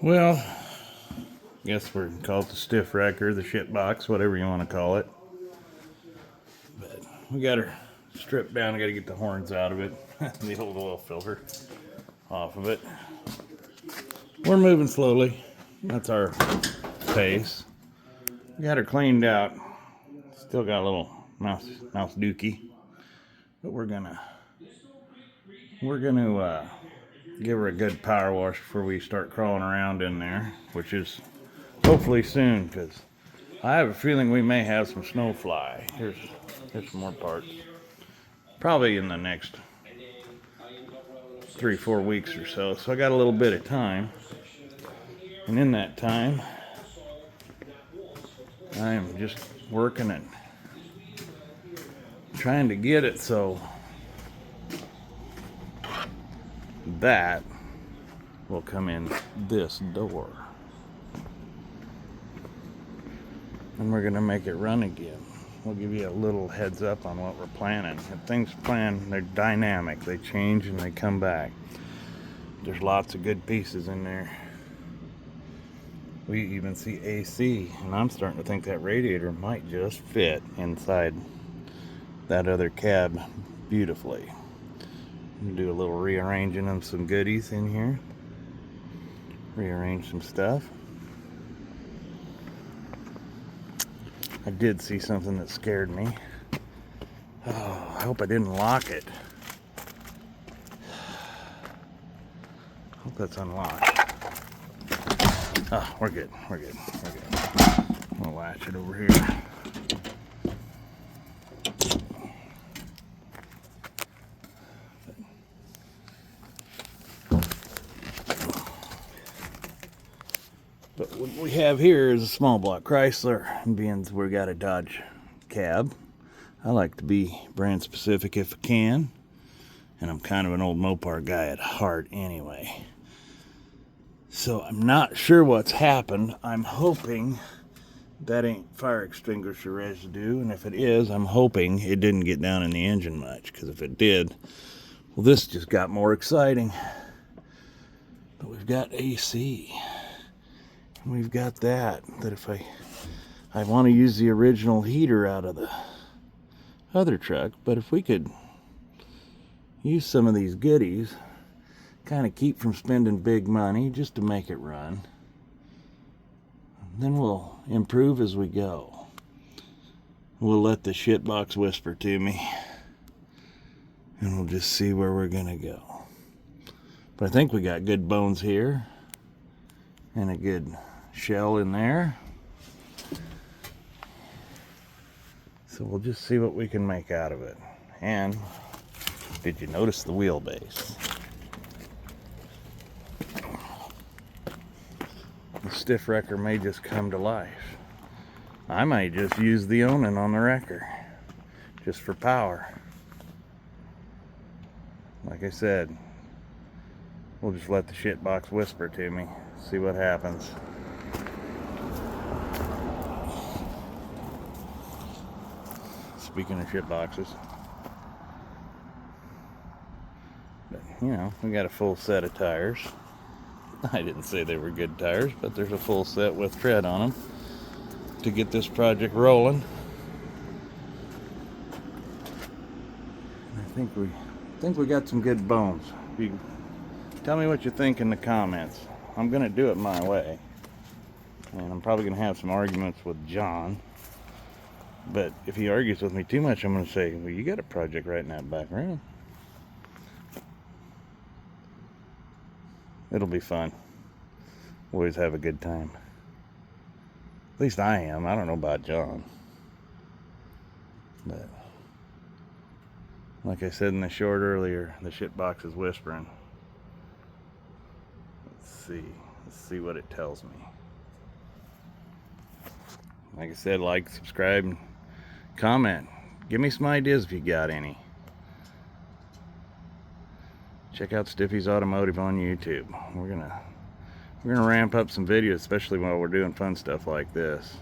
Well, guess we're gonna call it the stiff wrecker, the shit box, whatever you want to call it. But we got her stripped down. I got to get the horns out of it, the old oil filter off of it. We're moving slowly. That's our pace. We got her cleaned out. Still got a little mouse dookie, but we're gonna give her a good power wash before we start crawling around in there, which is hopefully soon, because I have a feeling we may have some snow fly. Here's some more parts. Probably in the next 3-4 weeks or so. So I got a little bit of time. And in that time, I am just working and trying to get it so that will come in this door. And we're gonna make it run again. We'll give you a little heads up on what we're planning. If things plan, they're dynamic. They change and they come back. There's lots of good pieces in there. We even see AC, and I'm starting to think that radiator might just fit inside that other cab beautifully. Do a little rearranging of some goodies in here. Rearrange some stuff. I did see something that scared me. Oh, I hope I didn't lock it. Hope that's unlocked. Oh, we're good. We're good. We're good. We'll latch it over here. But what we have here is a small block Chrysler, and being we got a Dodge cab, I like to be brand specific if I can, and I'm kind of an old Mopar guy at heart anyway. So I'm not sure what's happened. I'm hoping that ain't fire extinguisher residue, and if it is, I'm hoping it didn't get down in the engine much, because if it did, well, this just got more exciting. But we've got AC. We've got that if I want to use the original heater out of the other truck, but if we could use some of these goodies, kind of keep from spending big money just to make it run, then we'll improve as we go. We'll let the shitbox whisper to me, and we'll just see where we're gonna go. But I think we got good bones here and a good shell in there, so we'll just see what we can make out of it. And did you notice the wheelbase? The stiff wrecker may just come to life. I might just use the Onan on the wrecker just for power. Like I said, we'll just let the shitbox whisper to me, see what happens. Speaking of shit boxes, but, you know, we got a full set of tires. I didn't say they were good tires, but there's a full set with tread on them to get this project rolling. I think we got some good bones. You tell me what you think in the comments. I'm gonna do it my way, and I'm probably gonna have some arguments with John. But if he argues with me too much, I'm going to say, well, you got a project right in that back room. It'll be fun. Always have a good time. At least I am. I don't know about John. But like I said in the short earlier, the shit box is whispering. Let's see what it tells me. Like I said, like, subscribe, and comment. Give me some ideas if you got any. Check out Stiffy's Automotive on YouTube. We're gonna ramp up some videos, especially while we're doing fun stuff like this.